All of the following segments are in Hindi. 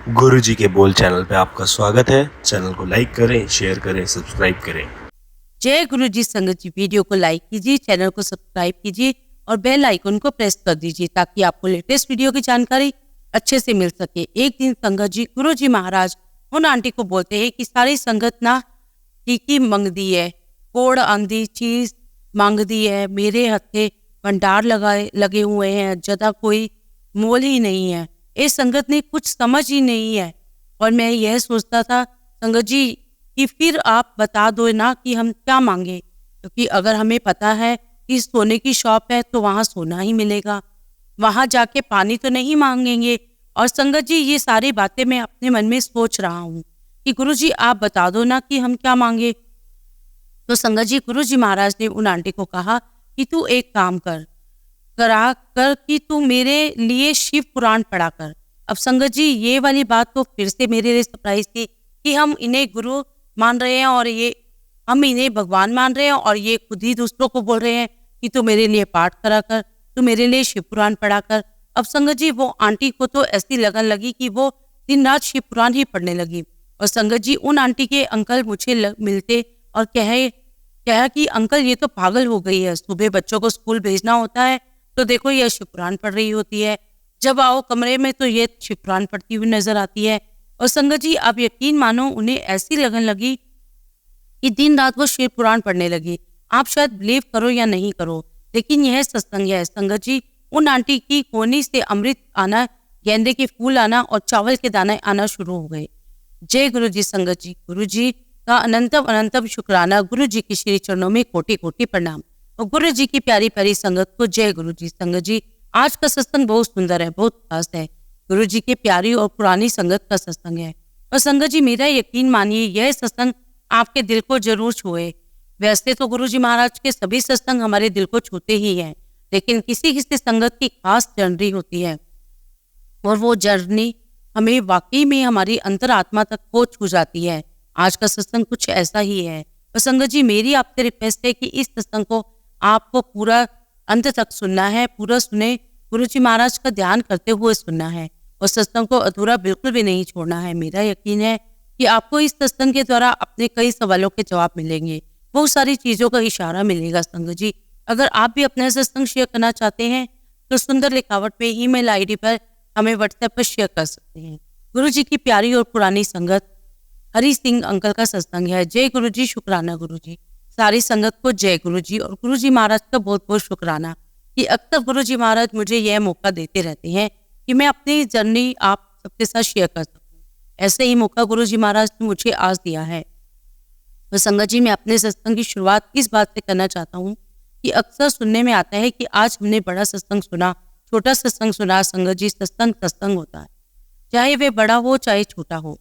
गुरुजी के बोल चैनल पे आपका स्वागत है। चैनल को लाइक करें, शेयर करें, सब्सक्राइब करें। जय गुरु जी संगत जी, वीडियो को लाइक कीजिए, चैनल को सब्सक्राइब कीजिए और बेल आइकन को प्रेस कर दीजिए ताकि आपको लेटेस्ट वीडियो की जानकारी अच्छे से मिल सके। एक दिन संगत जी गुरु जी महाराज उन आंटी को बोलते हैं कि सारी संगत ना टीकी मंगदी है, कोड़ आंधी चीज मांगदी है, मेरे हथे भंडार लगे हुए हैं, जदा कोई मोल ही नहीं है। इस संगत ने कुछ समझ ही नहीं है। और मैं यह सोचता था संगत जी कि फिर आप बता दो ना कि हम क्या मांगे, क्योंकि अगर हमें पता है कि सोने की शॉप है तो वहाँ सोना ही मिलेगा, वहाँ जाके पानी तो नहीं मांगेंगे। और संगत जी ये सारी बातें मैं अपने मन में सोच रहा हूँ कि गुरु जी आप बता दो ना कि हम क्या मांगे। तो संगत जी गुरु जी महाराज ने उन आंटी को कहा कि तू एक काम करा कर कि तू मेरे लिए शिव पुराण पढ़ा कर। अब संगत जी ये वाली बात तो फिर से मेरे लिए सरप्राइज थी कि हम इन्हें गुरु मान रहे हैं और ये हम इन्हें भगवान मान रहे हैं और ये खुद ही दूसरों को बोल रहे हैं कि तू मेरे लिए पाठ करा कर, तू मेरे लिए शिव पुराण पढ़ा कर। अब संगत जी वो आंटी को तो ऐसी लगन लगी कि वो दिन रात शिव पुराण ही पढ़ने लगी। और संगत जी उन आंटी के अंकल मुझे मिलते और कहा कि अंकल ये तो पागल हो गई है, सुबह बच्चों को स्कूल भेजना होता है तो देखो ये शिव पुराण पढ़ रही होती है, जब आओ कमरे में तो ये शिव पुराण पढ़ती हुई नजर आती है। और संगत जी आप यकीन मानो उन्हें ऐसी लगन लगी कि दिन रात वो शिव पुराण पढ़ने लगी। आप शायद बिलीव करो या नहीं करो, लेकिन यह सत्संग है संगत जी। उन आंटी की कोनी से अमृत आना, गेंदे के फूल आना और चावल के दाने आना शुरू हो गए। जय गुरु जी संगत जी, गुरु जी का अनंतम अनंतम शुक्राना, गुरु जी के श्री चरणों में कोटि कोटि प्रणाम और गुरु जी की प्यारी प्यारी संगत को जय गुरु जी संगत जी। आज का सत्संग बहुत सुंदर है, बहुत खास है, गुरु जी के प्यारी और पुरानी संगत का सत्संग है। और संगत जी मेरा यकीन मानिए यह सत्संग आपके दिल को जरूर छुए। वैसे तो गुरु जी महाराज के सभी सत्संग हमारे दिल को छूते ही हैं, लेकिन किसी किसी संगत की खास जर्नी होती है और वो जर्नी हमें वाकई में हमारी अंतरात्मा तक को छू जाती है। आज का सत्संग कुछ ऐसा ही है। और संगत जी मेरी आपसे रिक्वेस्ट है कि इस सत्संग को आपको पूरा अंत तक सुनना है, पूरा सुने, गुरु जी महाराज का ध्यान करते हुए सुनना है और सत्संग को अधूरा बिल्कुल भी नहीं छोड़ना है। मेरा यकीन है कि आपको इस सत्संग के द्वारा अपने कई सवालों के जवाब मिलेंगे, बहुत सारी चीजों का इशारा मिलेगा। संगत जी अगर आप भी अपना सत्संग शेयर करना चाहते हैं तो सुंदर लिखावट में ईमेल आईडी पर हमें व्हाट्सएप पर शेयर कर सकते हैं। गुरु जी की प्यारी और पुरानी संगत हरि सिंह अंकल का सत्संग है। जय गुरु जी, शुक्राना गुरु जी। सारी संगत को जय गुरु जी और गुरु जी महाराज का बहुत बहुत शुक्राना कि अक्सर गुरु जी महाराज मुझे यह मौका देते रहते हैं कि मैं अपनी जर्नी आप सबके साथ शेयर कर सकूं। ऐसे ही मौका गुरु जी महाराज ने मुझे आज दिया है। तो संगत जी मैं अपने सत्संग की शुरुआत इस बात से करना चाहता हूँ कि अक्सर सुनने में आता है कि आज हमने बड़ा सत्संग सुना, छोटा सत्संग सुना। संगत जी सत्संग सत्संग होता है, चाहे वे बड़ा हो चाहे छोटा हो,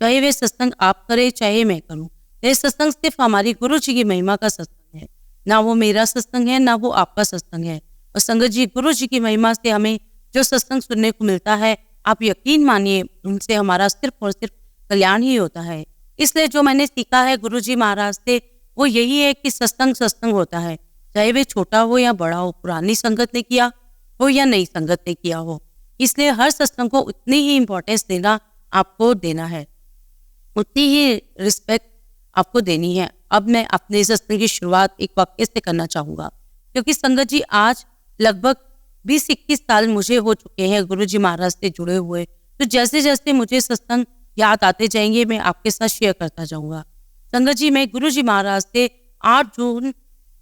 चाहे वे सत्संग आप करें चाहे मैं करूं। यह सत्संग सिर्फ हमारी गुरु जी की महिमा का सत्संग है, ना वो मेरा सत्संग है ना वो आपका सत्संग है। और संगत जी गुरु जी की महिमा से हमें जो सत्संग सुनने को मिलता है, आप यकीन मानिए उनसे हमारा सिर्फ और सिर्फ कल्याण ही होता है। इसलिए जो मैंने सीखा है गुरु जी महाराज से वो यही है कि सत्संग सत्संग होता है, चाहे वे छोटा हो या बड़ा हो, पुरानी संगत ने किया हो या नई संगत ने किया हो। इसलिए हर सत्संग को उतनी ही इंपॉर्टेंस देना आपको देना है, उतनी ही रिस्पेक्ट आपको देनी है। अब मैं अपने सत्संग की शुरुआत एक वाक्य से करना चाहूंगा, क्योंकि संगत जी आज लगभग 20-21 साल मुझे हो चुके हैं गुरु जी महाराज से जुड़े हुए। तो जैसे जैसे मुझे सत्संग याद आते जाएंगे मैं आपके साथ शेयर करता जाऊंगा। संगत जी मैं गुरु जी महाराज से 8 जून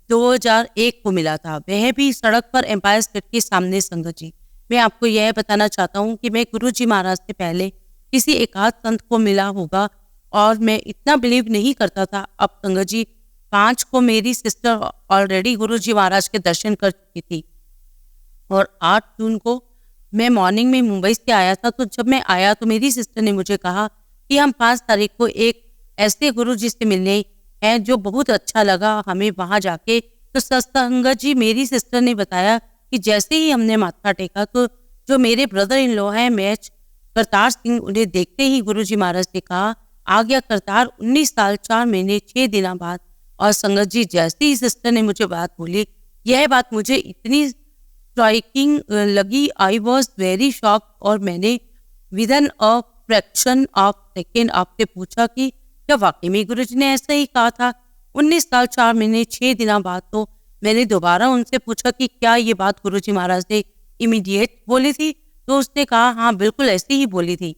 2001 को मिला था, वह भी सड़क पर एम्पायर स्टेट के सामने। संगत जी मैं आपको यह बताना चाहता हूँ कि मैं गुरु जी महाराज से पहले किसी एकाध संत को मिला होगा और मैं इतना बिलीव नहीं करता था। अब संगत जी 5 को मेरी सिस्टर ऑलरेडी गुरु जी महाराज के दर्शन कर चुकी थी और 8 जून को मैं मॉर्निंग में मुंबई से आया था। तो जब मैं आया तो मेरी सिस्टर ने मुझे कहा कि हम 5 तारीख को एक ऐसे गुरु जी से मिलने हैं जो बहुत अच्छा लगा हमें वहां जाके। तो संगत जी मेरी सिस्टर ने बताया कि जैसे ही हमने माथा टेका तो जो मेरे ब्रदर इन लॉ हैं मैच करतार सिंह, उन्हें देखते ही गुरु जी महाराज ने कहा आ गया करतार 19 साल 4 महीने 6 दिनों बाद। और संगत जी जैसे ही सिस्टर ने मुझे बात बोली, यह बात मुझे इतनी स्ट्राइकिंग लगी, आई वॉज वेरी शॉक और मैंने with in a fraction of second आपसे पूछा कि क्या वाकई में गुरुजी ने ऐसा ही कहा था। 19 साल 4 महीने 6 दिनों बाद तो मैंने दोबारा उनसे पूछा कि क्या ये बात गुरुजी महाराज ने इमीडिएट बोली थी, तो उसने कहा हाँ बिल्कुल ऐसी ही बोली थी।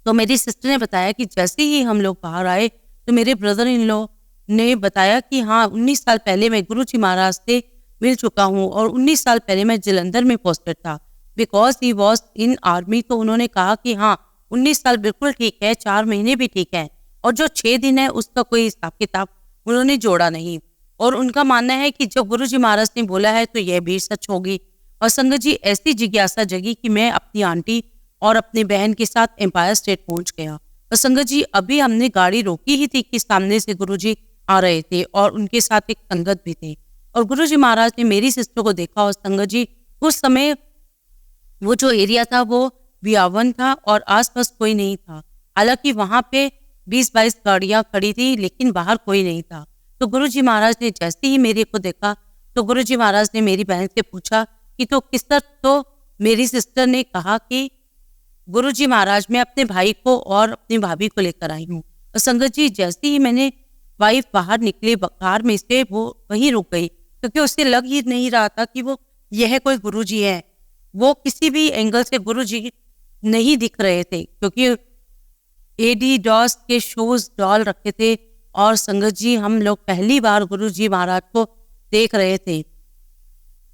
तो मेरी सिस्टर ने बताया कि जैसे ही हम लोग बाहर आए तो मेरे ब्रदर इन लॉ ने बताया कि हाँ 19 साल पहले मैं गुरुजी महाराज से मिल चुका हूँ और 19 साल पहले मैं जलंधर में पोस्टेड था because he was in army. तो उन्होंने कहा कि हाँ 19 साल बिल्कुल ठीक है, 4 महीने भी ठीक है, और जो 6 दिन है उसका कोई हिसाब किताब उन्होंने जोड़ा नहीं। और उनका मानना है कि जब गुरुजी महाराज ने बोला है तो यह भी सच होगी। और संगत जी ऐसी जिज्ञासा जगी कि मैं अपनी आंटी और अपनी बहन के साथ एम्पायर स्टेट पहुंच गया। और संगत जी अभी हमने गाड़ी रोकी ही थी कि सामने से गुरुजी आ रहे थे और उनके साथ एक संगत भी थे। और गुरुजी महाराज ने मेरी सिस्टर को देखा और संगत जी उस समय वो जो एरिया था वो बियावन था और आसपास कोई नहीं था। हालांकि वहां पे 20-22 गाड़ियां खड़ी थी लेकिन बाहर कोई नहीं था। तो गुरुजी महाराज ने जैसे ही मेरे को देखा तो गुरुजी महाराज ने मेरी बहन से पूछा कि तो किस तरह, तो मेरी सिस्टर ने कहा कि गुरुजी महाराज मैं अपने भाई को और अपनी भाभी को लेकर आई हूँ। और संगत जी जैसे ही मैंने वाइफ बाहर निकले कार में से वो वहीं रुक गई क्योंकि उससे लग ही नहीं रहा था कि वो यह कोई गुरुजी है। वो किसी भी एंगल से गुरुजी नहीं दिख रहे थे क्योंकि एडिडास के शूज डाल रखे थे। और संगत जी हम लोग पहली बार गुरुजी महाराज को देख रहे थे।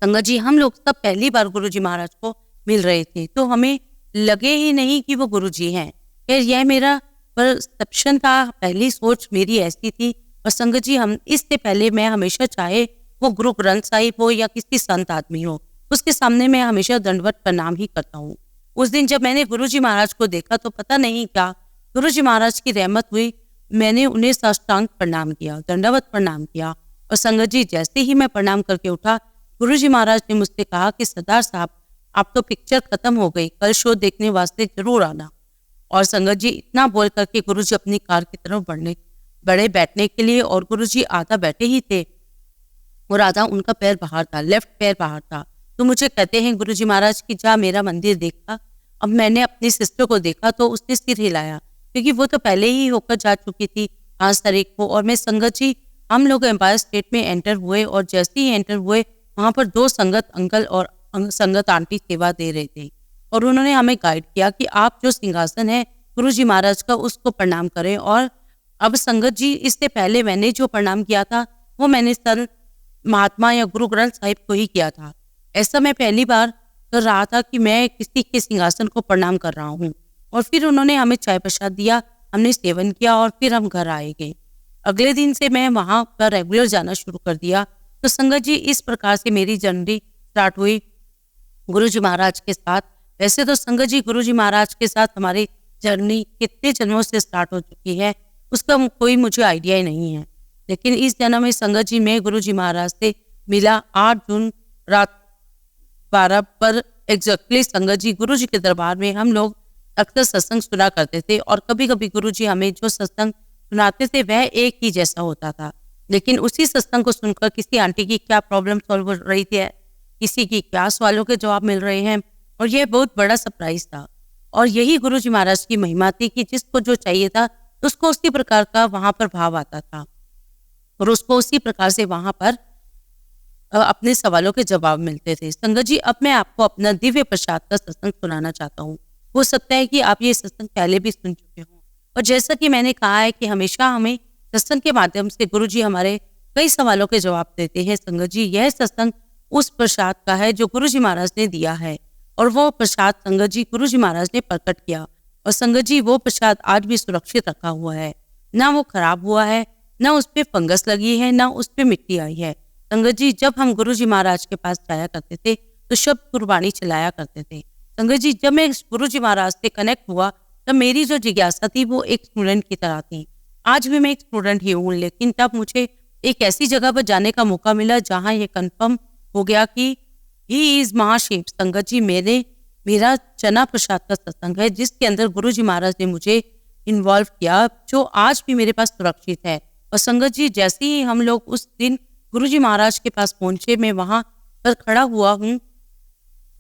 संगत जी हम लोग सब पहली बार गुरुजी महाराज को मिल रहे थे तो हमें लगे ही नहीं कि वो गुरुजी हैं। खैर यह मेरा परसेप्शन था, पहली सोच मेरी ऐसी थी। और संगत जी हम इससे पहले मैं हमेशा चाहे वो गुरु ग्रंथ साहिब हो या किसी संत आदमी हो उसके सामने मैं हमेशा दंडवत प्रणाम ही करता हूँ। उस दिन जब मैंने गुरुजी महाराज को देखा तो पता नहीं क्या गुरुजी महाराज की रहमत हुई, मैंने उन्हें साष्टांग प्रणाम किया, दंडवत प्रणाम किया। और संगत जी जैसे ही मैं प्रणाम करके उठा गुरुजी महाराज ने मुझसे कहा कि सरदार साहब आप तो पिक्चर खत्म हो गई, कल शो देखने वास्ते जरूर आना। और संगत जी इतना बोल करके गुरुजी अपनी कार की तरफ बढ़े बैठने के लिए। और गुरुजी आधा बैठे ही थे और आधा उनका पैर बाहर था, लेफ्ट पैर बाहर था। तो मुझे कहते हैं गुरुजी महाराज की जा मेरा मंदिर देखा। अब मैंने अपनी सिस्टर को देखा तो उसने सिर हिलाया क्योंकि वो तो पहले ही होकर जा चुकी थी 5 तारीख को। और मैं संगत जी हम लोग एम्पायर स्टेट में एंटर हुए और जैसे ही एंटर हुए वहां पर 2 संगत अंकल और संगत आंटी सेवा दे रहे थे और उन्होंने हमें गाइड किया कि आप जो सिंहासन है गुरुजी महाराज का उसको प्रणाम करें। और अब संगत जी इससे पहले मैंने जो प्रणाम किया था वो मैंने संत महात्मा या गुरु ग्रंथ साहिब को ही किया था। ऐसा मैं पहली बार कर रहा था कि मैं किसी के सिंहासन को प्रणाम कर रहा हूँ। और फिर उन्होंने हमें चाय प्रसाद दिया, हमने सेवन किया और फिर हम घर आए गए। अगले दिन से मैं वहां पर रेगुलर जाना शुरू कर दिया। तो संगत जी इस प्रकार से मेरी जर्नी स्टार्ट हुई गुरुजी महाराज के साथ। वैसे तो संगत जी गुरुजी महाराज के साथ हमारी जर्नी कितने जन्मों से स्टार्ट हो चुकी है उसका कोई मुझे आइडिया ही नहीं है, लेकिन इस जन्म में संगत जी मैं गुरुजी महाराज से मिला 8 जून रात 12 पर एग्जैक्टली। संगत जी गुरुजी के दरबार में हम लोग अक्सर सत्संग सुना करते थे और कभी कभी गुरुजी हमें जो सत्संग सुनाते थे वह एक ही जैसा होता था। लेकिन उसी सत्संग को सुनकर किसी आंटी की क्या प्रॉब्लम सॉल्व हो रही थी, किसी की क्या सवालों के जवाब मिल रहे हैं, और यह बहुत बड़ा सरप्राइज था। और यही गुरुजी महाराज की महिमा थी कि जिसको जो चाहिए था उसको उसी प्रकार का वहां पर भाव आता था और उसको उसी प्रकार से वहां पर अपने सवालों के जवाब मिलते थे। संगत जी अब मैं आपको अपना दिव्य प्रसाद का सत्संग सुनाना चाहता हूँ। हो सकता है कि आप ये सत्संग पहले भी सुन चुके हों और जैसा कि मैंने कहा है कि हमेशा हमें सत्संग के माध्यम से गुरुजी हमारे कई सवालों के जवाब देते हैं। संगत जी यह सत्संग उस प्रसाद का है जो गुरुजी महाराज ने दिया है और वो प्रसाद संगत जी गुरुजी महाराज ने प्रकट किया। और संगत जी वो प्रसाद आज भी सुरक्षित रखा हुआ है, ना वो खराब हुआ है, ना उस पर फंगस लगी है, ना उस पर मिट्टी आई है। संगत जी जब हम गुरुजी महाराज के पास जाया करते थे तो शब्द कुर्बानी चलाया करते थे। संगत जी जब मैं गुरुजी महाराज से कनेक्ट हुआ तब मेरी जो जिज्ञासा थी वो एक स्टूडेंट की तरह थी। आज भी मैं एक स्टूडेंट ही हूँ, लेकिन तब मुझे एक ऐसी जगह पर जाने का मौका मिला जहाँ ये कन्फर्म हो गया कि ही इज महाशिव। संगत जी मेरा चना प्रसाद का सत्संग है जिसके अंदर गुरुजी महाराज ने मुझे इन्वॉल्व किया, जो आज भी मेरे पास सुरक्षित है। और संगत जी जैसे ही हम लोग उस दिन गुरुजी महाराज के पास पहुंचे, मैं वहां पर खड़ा हुआ हूँ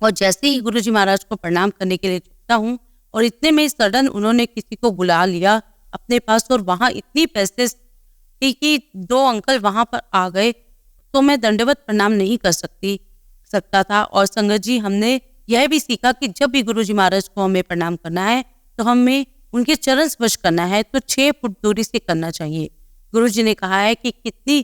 और जैसे ही गुरुजी महाराज को प्रणाम करने के लिए झुकता हूँ और इतने में सडन उन्होंने किसी को बुला लिया अपने पास, और वहाँ इतनी पैसे थी कि 2 अंकल वहाँ पर आ गए, तो मैं दंडवत प्रणाम नहीं कर सकता था। और संगत जी, हमने यह भी सीखा कि जब भी गुरुजी महाराज को हमें प्रणाम करना है तो हमें उनके चरण स्पर्श करना है तो 6 फुट दूरी से करना चाहिए। गुरुजी ने कहा है कि कितनी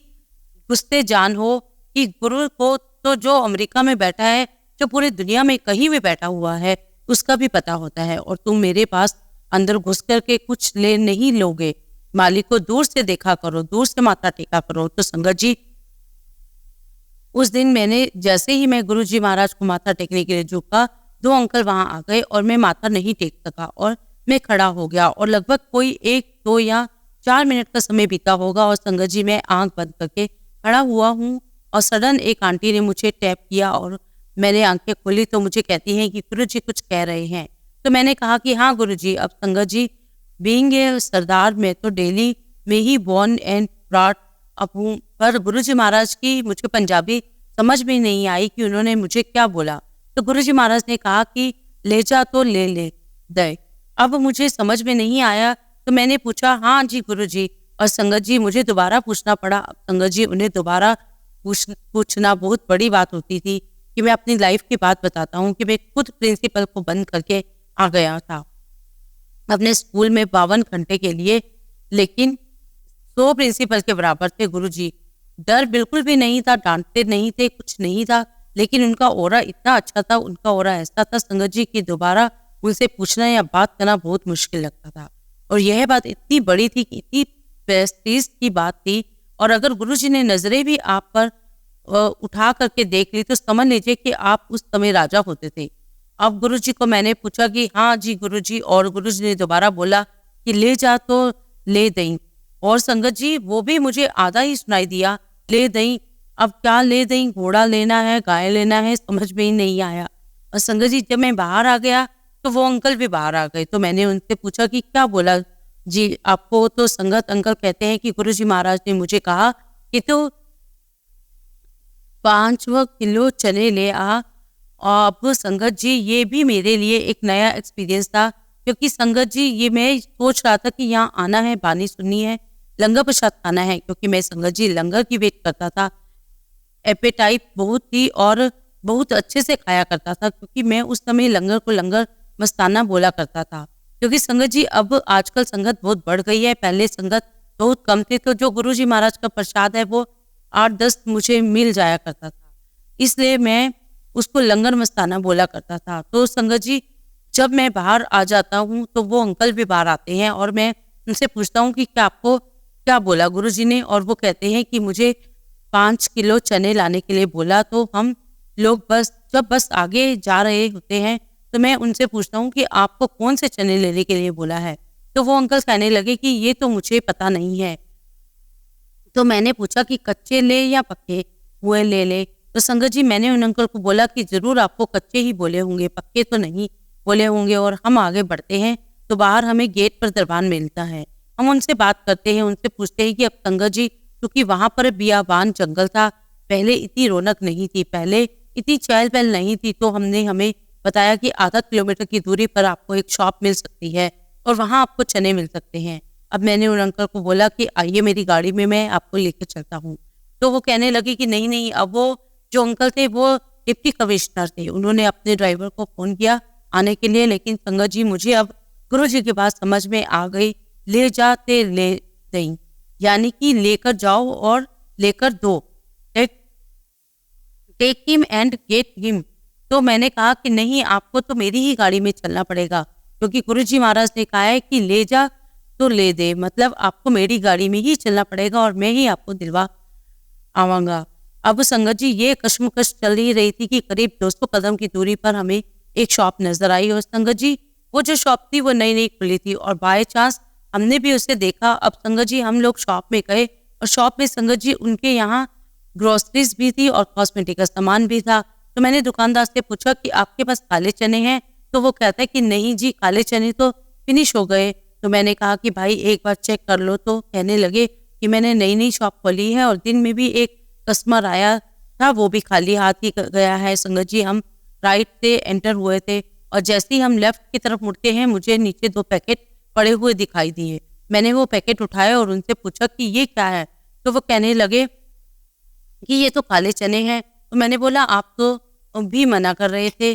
गुस्से जान हो कि गुरु को तो जो अमेरिका में बैठा है, जो पूरी दुनिया में कहीं भी बैठा हुआ है, उसका भी पता होता है, और तुम मेरे पास अंदर घुस करके कुछ ले नहीं लोगे। मालिक को दूर से देखा करो, दूर से माथा टेका करो। तो संगत जी, उस दिन मैंने जैसे ही मैं गुरुजी महाराज को माथा टेकने के लिए झुका, 2 अंकल वहां आ गए और मैं माथा नहीं टेक सका और मैं खड़ा हो गया, और लगभग कोई 1, 2 या 4 मिनट का समय बीता होगा। और संगत जी, मैं आंख बंद करके खड़ा हुआ हूँ और सडन एक आंटी ने मुझे टैप किया और मैंने आंखें खोली तो मुझे कहती हैं कि गुरुजी कुछ कह रहे हैं। तो मैंने कहा कि हाँ गुरुजी। अब संगत जी, बीइंग ए सरदार, मैं तो दिल्ली में ही बॉर्न एंड ब्रॉट अप हूँ, पर गुरुजी महाराज की मुझे पंजाबी समझ में नहीं आई कि उन्होंने मुझे क्या बोला। तो गुरुजी महाराज ने कहा कि ले जा तो ले ले दे। अब मुझे समझ में नहीं आया तो मैंने पूछा हाँ जी गुरुजी। और संगत जी, मुझे दोबारा पूछना पड़ा। संगत जी, उन्हें दोबारा पूछना बहुत बड़ी बात होती थी कि मैं अपनी लाइफ की बात बताता हूँ कि मैं खुद प्रिंसिपल को बंद करके आ गया था अपने स्कूल में 52 घंटे के लिए, लेकिन 100 प्रिंसिपल के बराबर थे गुरुजी। डर बिल्कुल भी नहीं था, डांटते नहीं थे, कुछ नहीं था, लेकिन उनका ऑरा इतना अच्छा था, उनका ऑरा ऐसा था संगत जी कि दोबारा उनसे पूछना या बात करना बहुत मुश्किल लगता था। और यह बात इतनी बड़ी थी कि इतनी प्रेस्टीज की बात थी, और अगर गुरुजी ने नजरें भी आप पर उठा करके देख ली तो समझ लीजिए कि आप उस समय राजा होते थे। अब गुरुजी को मैंने पूछा कि हाँ जी गुरुजी, और गुरुजी ने दोबारा बोला कि ले जा तो ले दई। और संगत जी, वो भी मुझे आधा ही सुनाई दिया, ले दई। अब क्या ले दई, घोड़ा लेना है, गाय लेना है, समझ में ही नहीं आया। और संगत जी, जब मैं बाहर आ गया तो वो अंकल भी बाहर आ गए। तो मैंने उनसे पूछा कि क्या बोला जी आपको? तो संगत अंकल कहते हैं कि गुरुजी महाराज ने मुझे कहा कि तो 5 किलो चने ले आ। अब संगत जी, ये भी मेरे लिए एक नया एक्सपीरियंस था, क्योंकि संगत जी, ये मैं सोच रहा था कि यहाँ आना है, बानी सुननी है, लंगर प्रसाद खाना है, क्योंकि मैं संगत जी लंगर की वेट करता था। एपेटाइट बहुत थी और बहुत अच्छे से खाया करता था, क्योंकि मैं उस समय लंगर को लंगर मस्ताना बोला करता था। क्योंकि संगत जी, अब आजकल संगत बहुत बढ़ गई है, पहले संगत बहुत कम थी, तो जो गुरुजी महाराज का प्रसाद है वो 8-10 मुझे मिल जाया करता था, इसलिए मैं उसको लंगर मस्ताना बोला करता था। तो संगत जी, जब मैं बाहर आ जाता हूँ तो वो अंकल भी बाहर आते हैं और मैं उनसे पूछता हूँ कि क्या आपको क्या बोला गुरुजी ने, और वो कहते हैं कि मुझे 5 किलो चने लाने के लिए बोला। तो हम लोग जब बस आगे जा रहे होते हैं तो मैं उनसे पूछता हूँ कि आपको कौन से चने लेने के लिए बोला है। तो वो अंकल कहने लगे कि ये तो मुझे पता नहीं है। तो मैंने पूछा कि कच्चे ले या पक्के हुए ले। तो संगत जी, मैंने उन अंकल को बोला कि जरूर आपको कच्चे ही बोले होंगे, पक्के तो नहीं बोले होंगे। और हम आगे बढ़ते हैं तो बाहर हमें गेट पर दरबान मिलता है। हम उनसे बात करते हैं, उनसे पूछते हैं कि अब संगत जी, क्योंकि वहां पर बियाबान जंगल था, पहले इतनी रौनक नहीं थी, पहले इतनी चहल पहल नहीं थी, तो हमें बताया कि आधा किलोमीटर की दूरी पर आपको एक शॉप मिल सकती है और वहां आपको चने मिल सकते हैं। अब मैंने उन अंकल को बोला कि आइए मेरी गाड़ी में, मैं आपको लेकर चलता हूँ। तो वो कहने लगे कि नहीं नहीं। अब वो जो अंकल थे वो डिप्टी कमिश्नर थे, उन्होंने अपने ड्राइवर को फोन किया आने के लिए। लेकिन संगत जी, मुझे अब गुरुजी की बात समझ में आ गई, ले जाते ले दई, यानी कि लेकर जाओ और लेकर दो, take him and get him. तो मैंने कहा कि नहीं, आपको तो मेरी ही गाड़ी में चलना पड़ेगा, क्योंकि गुरुजी महाराज ने कहा है कि ले जा तो ले दे, मतलब आपको मेरी गाड़ी में ही चलना पड़ेगा और मैं ही आपको दिलवा आवांगा। अब संगत जी, ये कश्मकश चल ही रही थी कि करीब 200 कदम की दूरी पर हमें एक शॉप नजर आई। और संगत जी, वो जो शॉप थी वो नई नई खुली थी और बाय चांस हमने भी उसे देखा। अब संगत जी, हम लोग शॉप में गए और शॉप में संगत जी उनके यहाँ ग्रोसरीज भी थी और कॉस्मेटिक का सामान भी था। तो मैंने दुकानदार से पूछा कि आपके पास काले चने हैं? तो वो कहता है कि नहीं जी, काले चने तो फिनिश हो गए। तो मैंने कहा कि भाई एक बार चेक कर लो। तो कहने लगे कि मैंने नई नई शॉप खोली है और दिन में भी एक कस्टमर आया था, वो भी खाली हाथ ही गया है। संगत जी, हम राइट से एंटर हुए थे और जैसे ही हम लेफ्ट की तरफ मुड़ते हैं मुझे नीचे 2 पैकेट पड़े हुए दिखाई दिए। मैंने वो पैकेट उठाए और उनसे पूछा कि ये क्या है? तो वो कहने लगे कि ये तो काले चने हैं। तो मैंने बोला आप तो भी मना कर रहे थे।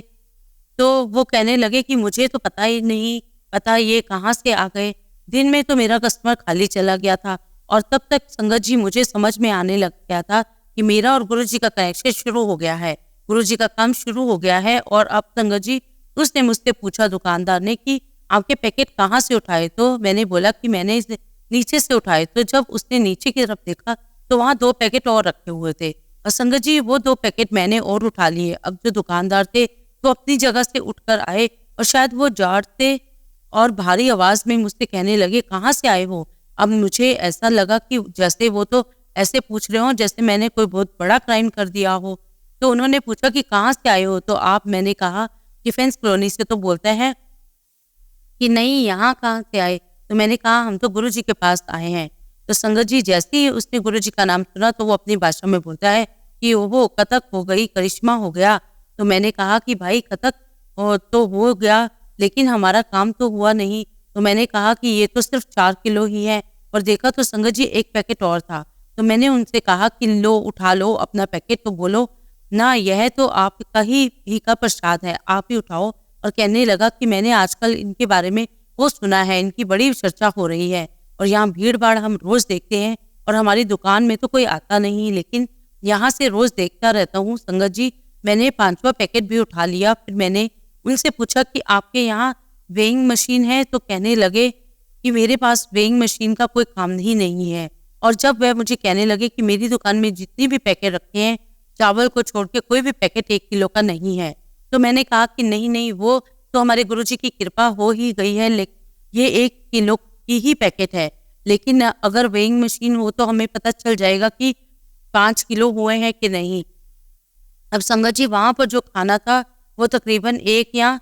तो वो कहने लगे कि मुझे तो पता ही नहीं पता ये कहाँ से आ गए। दिन में तो मेरा कस्टमर खाली चला गया था और तब तक संगत जी मुझे समझ में आने लग गया था कि मेरा और गुरुजी का कनेक्शन शुरू हो गया है, गुरुजी का काम शुरू हो गया है। और अब संगत जी उसने मुझसे पूछा दुकानदार ने कि आपके पैकेट कहाँ से उठाए? तो मैंने बोला कि मैंने इसे नीचे से उठाए। तो जब उसने नीचे की तरफ देखा तो वहाँ 2 पैकेट और रखे हुए थे और संगत जी वो 2 पैकेट मैंने और उठा लिए। अब जो दुकानदार थे तो अपनी जगह से उठकर आए और शायद वो जाड़ते और भारी आवाज में मुझसे कहने लगे कहाँ से आए हो? अब मुझे ऐसा लगा कि जैसे वो तो ऐसे पूछ रहे हो जैसे मैंने कोई बहुत बड़ा क्राइम कर दिया हो। तो उन्होंने पूछा कि कहाँ से आए हो? तो आप मैंने कहा डिफेंस कॉलोनी से। तो बोलते हैं कि नहीं यहाँ कहाँ से आए? तो मैंने कहा हम तो गुरुजी के पास आए हैं। तो संगत जी जैसे ही उसने गुरुजी का नाम सुना तो वो अपनी भाषा में बोलता है कि वो कथक हो गई, करिश्मा हो गया। तो मैंने कहा कि भाई कथक तो हो गया लेकिन हमारा काम तो हुआ नहीं। तो मैंने कहा कि ये तो सिर्फ 4 किलो ही है और देखा तो संगत जी 1 पैकेट और था। तो मैंने उनसे कहा कि लो उठा लो अपना पैकेट। तो बोलो ना यह तो आपका ही का प्रसाद है, आप ही उठाओ। और कहने लगा कि मैंने आजकल इनके बारे में वो सुना है, इनकी बड़ी चर्चा हो रही है और यहाँ भीड़ भाड़ हम रोज देखते हैं और हमारी दुकान में तो कोई आता नहीं लेकिन यहाँ से रोज देखता रहता हूँ। संगत जी मैंने 5वां पैकेट भी उठा लिया। फिर मैंने उनसे पूछा कि आपके यहाँ वेइंग मशीन है? तो कहने लगे कि मेरे पास वेइंग मशीन का कोई काम ही नहीं है। और जब वह मुझे कहने लगे कि मेरी दुकान में जितनी भी पैकेट रखे हैं चावल को छोड़ के कोई भी पैकेट 1 किलो का नहीं है। तो मैंने कहा कि नहीं नहीं वो तो हमारे गुरुजी की कृपा हो ही गई है, लेकिन ये 1 किलो की ही पैकेट है। लेकिन अगर वेइंग मशीन हो तो हमें पता चल जाएगा कि 5 किलो हुए हैं कि नहीं। अब संगत जी वहां पर जो खाना था वो तकरीबन 1 या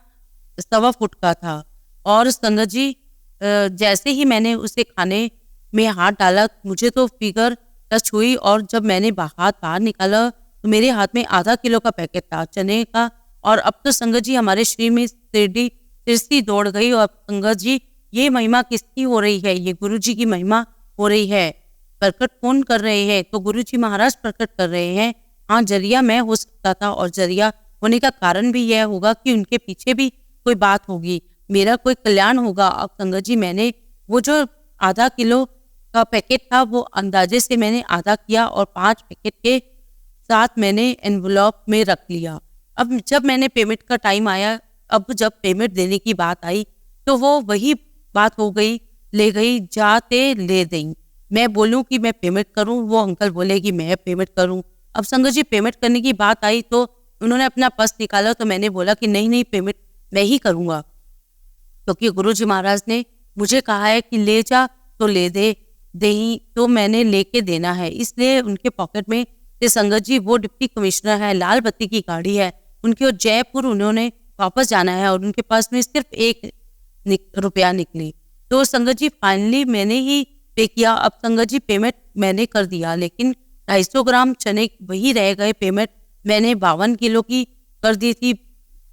1.25 फुट का था। और संगत जी जैसे ही मैंने उसे खाने में हाथ डाला मुझे तो फिगर टच हुई और जब मैंने हाथ बाहर निकाला तो मेरे हाथ में आधा किलो का पैकेट था चने का। और अब तो संगत जी हमारे शरीर में तिरसी दौड़ गई। और संगत जी ये महिमा किसकी हो रही है? ये गुरुजी की महिमा हो रही है। प्रकट कौन कर रहे हैं? तो गुरुजी महाराज प्रकट कर रहे हैं। हाँ जरिया मैं हो सकता था और जरिया होने का कारण भी यह होगा कि उनके पीछे भी कोई बात होगी, मेरा कोई कल्याण होगा। अब संगत जी मैंने वो जो आधा किलो का पैकेट था वो अंदाजे से मैंने आधा किया और 5 पैकेट के साथ मैंने एनवलप में रख लिया। अब जब मैंने पेमेंट का टाइम आया, अब जब पेमेंट देने की बात आई तो वो वही बात हो गई, ले गई जाते ले दें। मैं बोलूं कि मैं पेमेंट करूं, वो अंकल बोले कि मैं पेमेंट करूं। अब संगत जी पेमेंट करने की बात आई तो उन्होंने अपना पर्स निकाला तो मैंने बोला कि नहीं नहीं पेमेंट मैं ही करूंगा, क्योंकि गुरुजी महाराज ने मुझे कहा है कि ले जा तो ले दे, दही तो मैंने लेके देना है। इसलिए उनके पॉकेट में से संगत जी वो डिप्टी कमिश्नर है, लाल बत्ती की गाड़ी है उनकी और जयपुर उन्होंने वापस जाना है और उनके पास में सिर्फ 1 रुपया निकली। तो संगत जी फाइनली मैंने ही पे किया। अब संगत जी पेमेंट मैंने कर दिया लेकिन 250 ग्राम चने वही रह गए। पेमेंट मैंने 52 किलो की कर दी थी,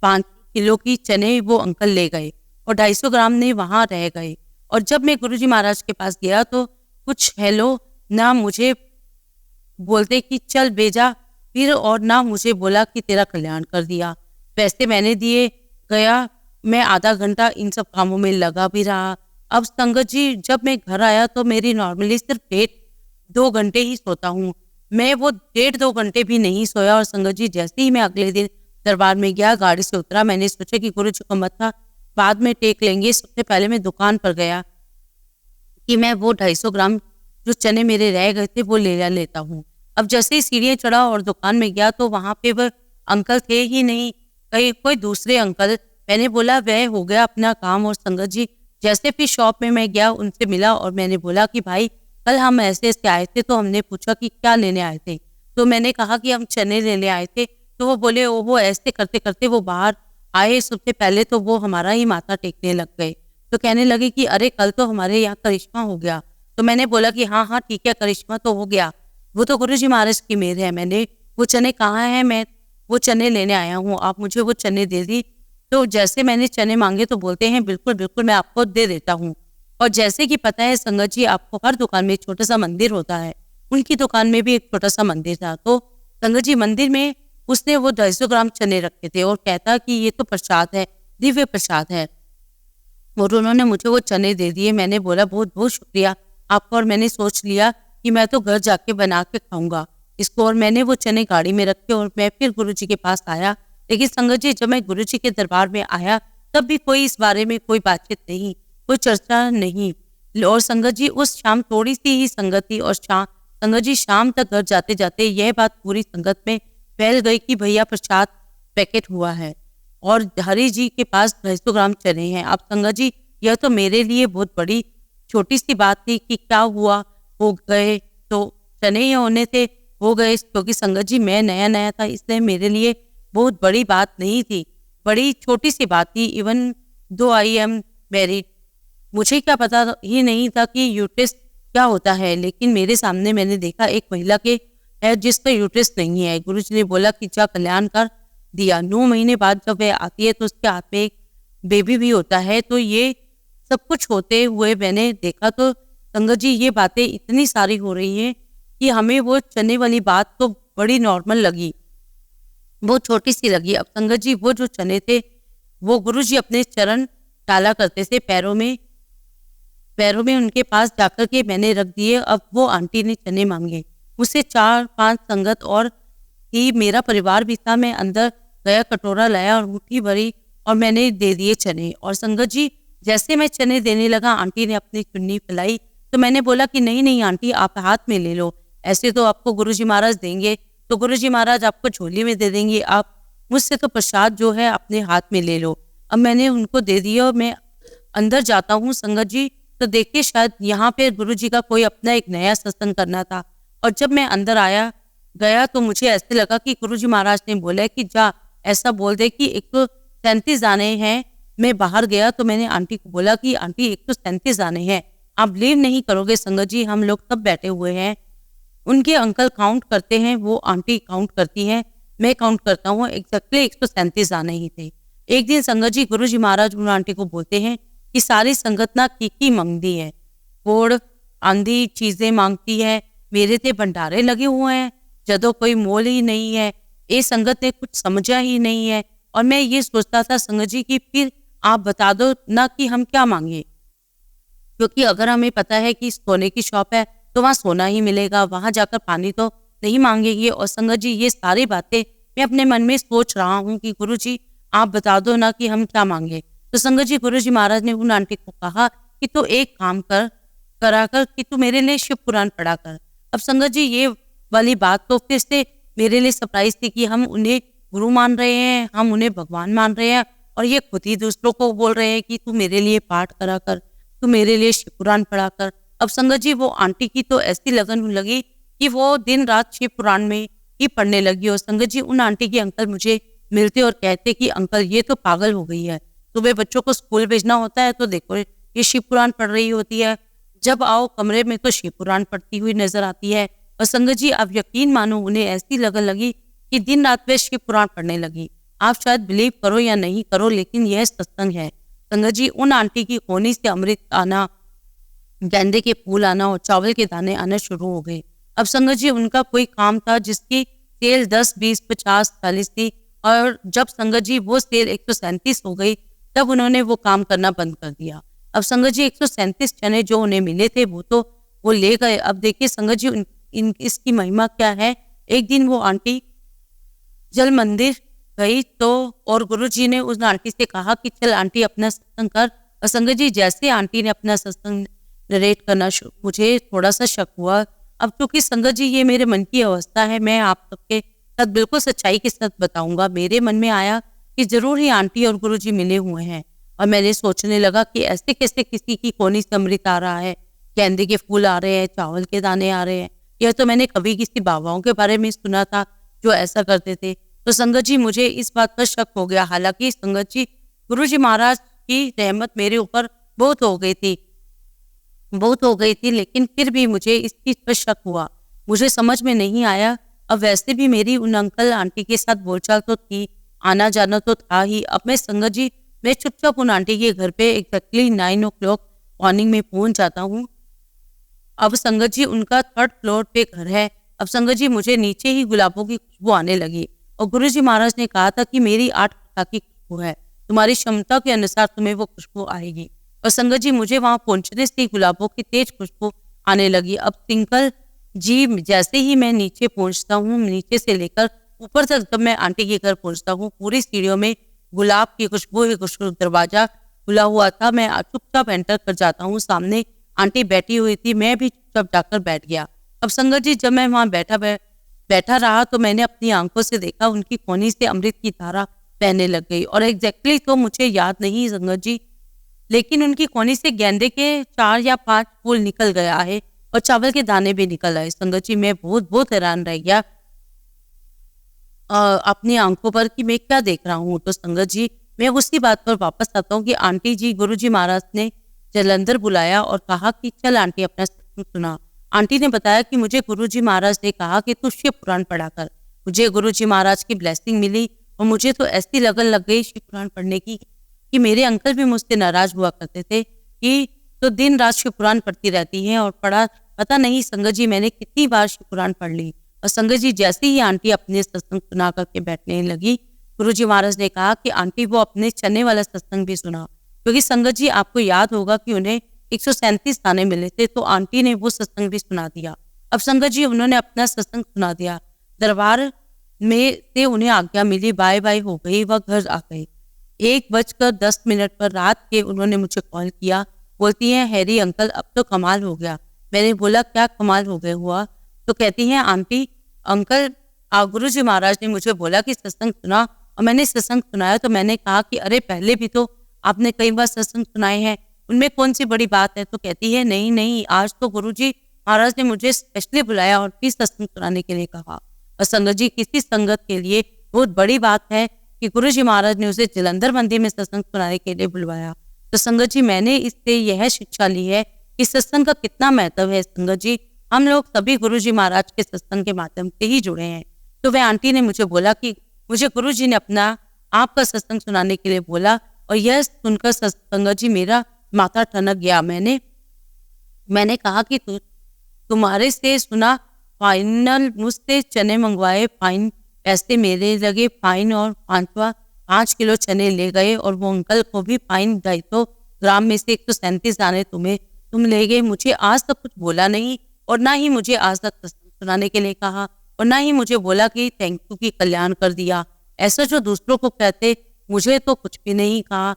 5 किलो की चने वो अंकल ले गए और 250 ग्राम ने वहां रह गए। और जब मैं गुरुजी महाराज के पास गया तो कुछ हेलो ना मुझे बोलते कि चल भेजा फिर और ना मुझे बोला कि तेरा कल्याण कर दिया। पैसे मैंने दिए गया, मैं आधा घंटा इन सब कामों में लगा भी रहा। अब संगत जी जब मैं घर आया तो मेरी नॉर्मली सिर्फ 1.5-2 घंटे ही सोता हूँ, मैं वो 1.5-2 घंटे भी नहीं सोया। और संगत जी जैसे ही मैं अगले दिन दरबार में गया, गाड़ी से उतरा, मैंने सोचा कि गुरुजी को मत्था बाद में टेक लेंगे। सबसे पहले मैं दुकान पर गया कि मैं वो 250 ग्राम जो चने मेरे रह गए थे वो ले लेता हूँ। अब जैसे ही सीढ़ियाँ चढ़ा और दुकान में गया तो वहां पे वह अंकल थे ही नहीं, कहीं कोई दूसरे अंकल। मैंने बोला वह हो गया अपना काम। और संगत जी जैसे फिर शॉप में मैं गया उनसे मिला और मैंने बोला कि भाई कल हम ऐसे ऐसे आए थे। तो हमने पूछा कि क्या लेने आए थे? तो मैंने कहा कि हम चने लेने आए थे। तो वो बोले वो ऐसे करते करते वो बाहर आए। सबसे पहले तो वो हमारा ही माथा टेकने लग गए। तो कहने लगे कि अरे कल तो हमारे यहाँ करिश्मा हो गया। तो मैंने बोला कि हाँ हाँ ठीक है करिश्मा तो हो गया, वो तो गुरुजी महाराज की मेहर है। मैंने वो चने कहाँ हैं, मैं वो चने लेने आया हूँ, आप मुझे वो चने दे दी तो जैसे मैंने चने मांगे तो बोलते हैं बिल्कुल बिल्कुल मैं आपको दे देता हूँ। और जैसे कि पता है संगत जी, आपको हर दुकान में एक छोटा सा मंदिर होता है, उनकी दुकान में भी एक छोटा सा मंदिर था। तो संगत जी मंदिर में उसने वो 250 ग्राम चने रखे थे और कहता कि ये तो प्रसाद है, दिव्य प्रसाद है। और उन्होंने मुझे वो चने दे दिए। मैंने बोला बहुत बहुत शुक्रिया आपका, और मैंने सोच लिया कि मैं तो घर जाके बना के खाऊंगा इसको। और मैंने वो चने गाड़ी में रखे और मैं फिर गुरुजी के पास आया। लेकिन संगत जी जब मैं गुरुजी के दरबार में आया तब भी कोई इस बारे में कोई बातचीत नहीं, कोई चर्चा नहीं। और संगत जी उस शाम थोड़ी सी ही संगत थी और संगत जी शाम तक घर जाते जाते यह बात पूरी संगत में फैल गई कि भैया प्रसाद पैकेट हुआ है और हरि जी के पास 250 ग्राम चने हैं। अब संगत जी यह तो मेरे लिए बहुत बड़ी छोटी सी बात थी कि क्या हुआ, हो गए तो चने ही होने थे, हो गए। क्योंकि संगत जी मैं नया नया था, इसलिए मेरे लिए बहुत बड़ी बात नहीं थी, बड़ी छोटी सी बात थी। Even though I am married, मुझे क्या पता ही नहीं था कि यूट्रस क्या होता है। लेकिन मेरे सामने मैंने देखा एक महिला के है जिसका यूट्रस नहीं है। गुरुजी ने बोला कि जा कल्याण कर दिया। 9 महीने बाद जब वह आती है तो उसके हाथ में एक बेबी भी होता है। तो ये सब कुछ होते हुए मैंने देखा तो संगत जी ये बातें इतनी सारी हो रही हैं कि हमें वो चने वाली बात तो बड़ी नॉर्मल लगी, वो छोटी सी लगी। अब संगत जी वो जो चने थे वो गुरुजी अपने चरण डाला करते थे पैरों में उनके पास जाकर के मैंने रख दिए। अब वो आंटी ने चने मांगे मुझसे, 4-5 संगत और थी, मेरा परिवार भी था। मैं अंदर गया, कटोरा लाया और मुट्ठी भरी और मैंने दे दिए चने। और संगत जी जैसे मैं चने देने लगा आंटी ने अपनी चुन्नी फैलाई। तो मैंने बोला कि नहीं नहीं आंटी आप हाथ में ले लो, ऐसे तो आपको गुरुजी महाराज देंगे तो गुरुजी महाराज आपको झोली में दे देंगे, आप मुझसे तो प्रसाद जो है अपने हाथ में ले लो। अब मैंने उनको दे दिया और मैं अंदर जाता हूँ संगत जी तो देखिए शायद यहाँ पे गुरुजी का कोई अपना एक नया सत्संग करना था। और जब मैं अंदर गया तो मुझे ऐसे लगा कि गुरुजी महाराज ने बोला कि जा ऐसा बोल दे कि 137 दाने हैं। मैं बाहर गया तो मैंने आंटी को बोला कि आंटी 137 दाने हैं। आप बिलीव नहीं करोगे संगत जी, हम लोग सब बैठे हुए हैं, उनके अंकल काउंट करते हैं, वो आंटी काउंट करती हैं, मैं काउंट करता हूँ, एग्जैक्टली 137 दाने ही थे। एक दिन संगत जी गुरुजी महाराज उन आंटी को बोलते हैं कि सारी संगत ना की मांगती है, कोड़ आंधी चीजें मांगती है, मेरे ते भंडारे लगे हुए हैं, जदों कोई मोल ही नहीं है, ये संगत ने कुछ समझा ही नहीं है। और मैं ये सोचता था संगत जी कि फिर आप बता दो ना कि हम क्या मांगे, क्योंकि अगर हमें पता है कि सोने की शॉप है तो वहाँ सोना ही मिलेगा, वहां जाकर पानी तो नहीं मांगेंगे। और संगत जी ये सारी बातें मैं अपने मन में सोच रहा हूँ कि गुरुजी आप बता दो ना कि हम क्या मांगे। तो संगत जी गुरुजी महाराज ने उन आंटी को कहा कि तू एक काम कराकर कि तू मेरे लिए शिव पुराण पढ़ा कर। अब संगत जी ये वाली बात तो फिर से मेरे लिए सरप्राइज थी कि हम उन्हें गुरु मान रहे हैं, हम उन्हें भगवान मान रहे हैं और ये खुद ही दूसरों को बोल रहे हैं कि तू मेरे लिए पाठ करा कर, तू मेरे लिए शिव पुराण पढ़ा कर। अब संगत जी वो आंटी की तो ऐसी लगन लगी कि वो दिन रात शिव पुराण में ही पढ़ने लगी। और संगत जी उन आंटी के अंकल मुझे मिलते और कहते कि अंकल ये तो पागल हो गई है, सुबह बच्चों को स्कूल भेजना होता है तो देखो ये शिव पुराण पढ़ रही होती है, जब आओ कमरे में तो शिव पुराण पढ़ती हुई नजर आती है। और संगत जी आप यकीन मानो उन्हें ऐसी लगन लगी कि दिन रात वे शिव पुराण पढ़ने लगी। आप शायद बिलीव करो या नहीं करो लेकिन यह सत्संग है। संगत जी उन आंटी की कोनी से अमृत आना, गेंदे के फूल आना और चावल के दाने आना शुरू हो गए। अब संगत जी उनका कोई काम था जिसकी सेल 10, 20, 50, 40 थी और जब संगत जी वो सेल 137 हो गई तब उन्होंने वो काम करना बंद कर दिया। अब संगत जी 137 चने जो उन्हें मिले थे वो ले गए। अब देखिए संगत जी इसकी महिमा क्या है। एक दिन वो आंटी जल मंदिर गई तो और गुरुजी ने उस आंटी से कहा कि चल आंटी अपना सत्संग कर। और संगत जी जैसे आंटी ने अपना सत्संग नरेट करना मुझे थोड़ा सा शक हुआ। अब क्योंकि संगत जी ये मेरे मन की अवस्था है, मैं आप सबके साथ बिल्कुल सच्चाई के साथ बताऊंगा। मेरे मन में आया कि जरूर ही आंटी और गुरुजी मिले हुए हैं और मैंने सोचने लगा कि ऐसे कैसे किसी की कोनी से अमृत आ रहा है, गेंदे के फूल आ रहे हैं, चावल के दाने आ रहे हैं। यह तो मैंने कभी किसी बाबाओं के बारे में सुना था जो ऐसा करते थे। तो संगत जी मुझे इस बात पर शक हो गया। हालांकि संगत जी गुरुजी महाराज की रहमत मेरे ऊपर बहुत हो गई थी, लेकिन फिर भी मुझे इस चीज पर शक हुआ, मुझे समझ में नहीं आया। अब वैसे भी मेरी उन अंकल आंटी के साथ बोलचाल तो थी, आना जाना तो था ही। अब मैं संगत जी मैं चुपचाप उन आंटी के घर पे एग्जैक्टली 9 o'clock मॉर्निंग में पहुंच जाता हूँ। अब संगत जी उनका 3rd फ्लोर पे घर है। अब संगत जी मुझे नीचे ही गुलाबों की खुशबू आने लगी और गुरुजी महाराज ने कहा था कि मेरी 8 प्रकार की खुशबू है, तुम्हारी क्षमता के अनुसार तुम्हें वो खुशबू आएगी। और संगत जी मुझे वहां पहुंचने से ही गुलाबों की तेज खुशबू आने लगी। अब तिंकल जी जैसे ही मैं नीचे पहुंचता हूँ, नीचे से लेकर ऊपर तक जब मैं आंटी के घर पहुंचता हूँ, पूरी सीढ़ियों में गुलाब की खुशबू ही खुशबू। दरवाजा खुला हुआ था, मैं चुपचाप एंटर कर जाता हूँ। सामने आंटी बैठी हुई थी, मैं भी चुपचाप जाकर बैठ गया। अब संगत जी जब मैं वहां बैठा रहा तो मैंने अपनी आंखों से देखा उनकी कोनी से अमृत की धारा बहने लग गई। और एग्जैक्टली तो मुझे याद नहीं संगत जी, लेकिन उनकी कोनी से गेंदे के 4 या 5 फूल निकल गया है और चावल के दाने भी निकल आए। संगत जी मैं बहुत बहुत हैरान रह गया अपनी आंखों पर कि मैं क्या देख रहा हूँ। तो संगत जी मैं उसी बात पर वापस आता हूँ कि आंटी जी गुरुजी महाराज ने जलंधर बुलाया और कहा कि चल आंटी अपना सत्संग सुना। आंटी ने बताया कि मुझे गुरुजी महाराज ने कहा कि तू शिव पुराण पढ़ा कर। मुझे गुरुजी महाराज की ब्लेसिंग मिली और मुझे तो ऐसी लगन लग गई शिव पुराण पढ़ने की कि मेरे अंकल भी मुझसे नाराज हुआ करते थे कि तो दिन रात शिव पुराण पढ़ती रहती है। और पता नहीं संगत जी मैंने कितनी बार शिव पुराण पढ़ ली। और संगत जी जैसे ही आंटी अपने सत्संग सुना करके बैठने लगी, गुरुजी महाराज ने कहा कि आंटी वो अपने चने वाला सत्संग भी सुना, क्योंकि संगत जी आपको याद होगा कि उन्हें 137 दाने मिले थे, तो आंटी ने वो सत्संग भी सुना दिया। अब संगत जी उन्होंने अपना सत्संग सुना दिया। दरबार में से उन्हें आज्ञा मिली, बाय बाय हो गई, वह घर आ गए। 1:10 पर रात के उन्होंने मुझे कॉल किया, बोलती हैं हैरी अंकल अब तो कमाल हो गया। मैंने बोला क्या कमाल हो गया हुआ? तो कहती हैं आंटी अंकल गुरुजी महाराज ने मुझे बोला कि सत्संग सुना, और मैंने सत्संग सुनाया। तो मैंने कहा कि अरे पहले भी तो आपने कई बार सत्संग सुनाए हैं, उनमें कौन सी बड़ी बात है? तो कहती है नहीं नहीं, आज तो गुरुजी महाराज ने मुझे स्पेशली बुलाया और फिर सत्संग सुनाने के लिए कहा। और संगत जी किसी संगत के लिए बहुत बड़ी बात है कि गुरुजी महाराज ने उसे जलंधर मंदिर में सत्संग सुनाने के लिए बुलवाया। तो संगत जी मैंने इससे यह शिक्षा ली है कि सत्संग का कितना महत्व है। संगत जी हम लोग सभी गुरुजी महाराज के सत्संग के माध्यम से ही जुड़े हैं। तो वह आंटी ने मुझे बोला कि मुझे गुरुजी ने अपना आपका सत्संग सुनाने के लिए बोला, और यह सुनकर संगत जी मेरा माथा ठनक गया। मैंने कहा कि तुम्हारे से सुना फाइनल, मुझसे चने मंगवाए फाइन, पैसे मेरे लगे फाइन, और 5 किलो चने ले गए, और वो अंकल को भी फाइन 250 ग्राम में से 137 दाने तुम ले गए। मुझे आज तक कुछ बोला नहीं, और ना ही मुझे आज तक सत्संग सुनाने के लिए कहा, और ना ही मुझे बोला कि थैंक यू की कल्याण कर दिया। ऐसा जो दूसरों को कहते, मुझे तो कुछ भी नहीं कहा,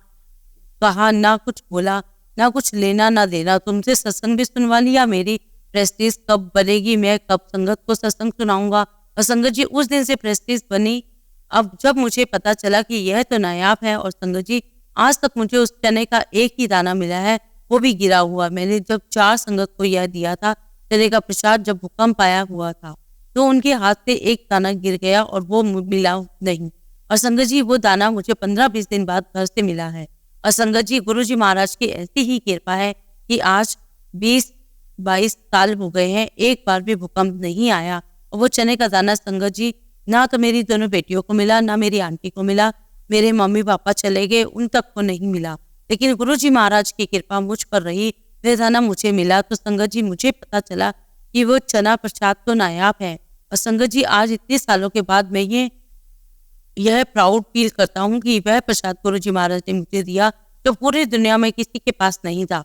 ना कुछ बोला, ना कुछ लेना ना देना। तुमसे सत्संग भी सुनवा लिया, मेरी प्रेस्टीज कब बनेगी, मैं कब संगत को सत्संग सुनाऊंगा। और संगत जी उस दिन से प्रेस्टीज बनी। अब जब मुझे पता चला कि यह तो नायाब है, और संगत जी आज तक मुझे उस चने का एक ही दाना मिला है, वो भी गिरा हुआ। मैंने जब 4 संगत को यह दिया था चने का प्रसाद, जब भूकंप आया हुआ था, तो उनके हाथ से एक दाना गिर गया और वो मिला नहीं। और संगत जी वो दाना मुझे 15-20 दिन बाद घर से मिला है। और संगत जी गुरुजी महाराज की ऐसी ही कृपा है कि आज 20-22 साल हो गए हैं, एक बार भी भूकंप नहीं आया। और वो चने का दाना संगत जी ना तो मेरी दोनों बेटियों को मिला, ना मेरी आंटी को मिला, मेरे मम्मी पापा चले गए, उन तक को नहीं मिला, लेकिन गुरुजी महाराज की कृपा मुझ पर रही, वह दाना मुझे मिला। तो संगत जी मुझे पता चला कि वो चना प्रसाद तो नायाब है। और संगत जी आज इतने सालों के बाद मैं यह प्राउड फील करता हूँ कि वह प्रसाद गुरुजी महाराज ने मुझे दिया जो पूरी दुनिया में किसी के पास नहीं था।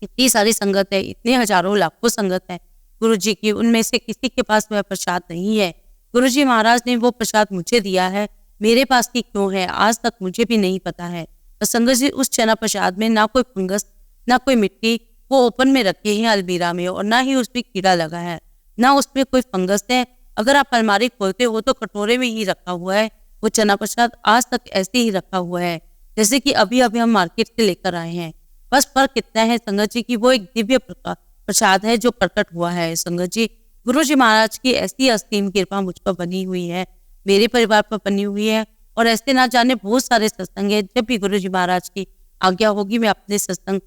इतनी सारी संगत है, इतने हजारों लाखों संगत है गुरुजी की, उनमें से किसी के पास वह प्रसाद नहीं है। गुरुजी महाराज ने वो प्रसाद मुझे दिया है, मेरे पास की क्यों है आज तक मुझे भी नहीं पता है। और संगत जी उस चना प्रसाद में ना कोई फंगस, ना कोई मिट्टी, वो ओपन में रखे हैं अलमीरा में, और ना ही उसमें कीड़ा लगा है, ना उसमें कोई फंगस है। अगर आप अलमारी खोलते हो तो कटोरे में ही रखा हुआ है। वो चना प्रसाद आज तक ऐसे ही रखा हुआ है जैसे कि अभी अभी हम मार्केट से लेकर आए हैं। बस फर्क इतना है संगत जी की वो एक दिव्य प्रसाद है जो प्रकट हुआ है। संगत जी गुरुजी महाराज की ऐसी असीम कृपा मुझ पर बनी हुई है, मेरे परिवार पर बनी हुई है, और ऐसे ना जाने बहुत सारे सत्संग है। जब भी गुरुजी महाराज की आज्ञा होगी मैं अपने सत्संग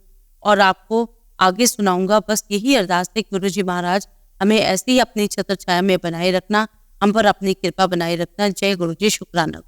और आपको आगे सुनाऊंगा। बस यही अरदास है गुरुजी महाराज हमें ऐसे ही अपनी छत्र छाया में बनाए रखना, हम पर अपनी कृपा बनाए रखना। जय गुरु जी, शुक्राना।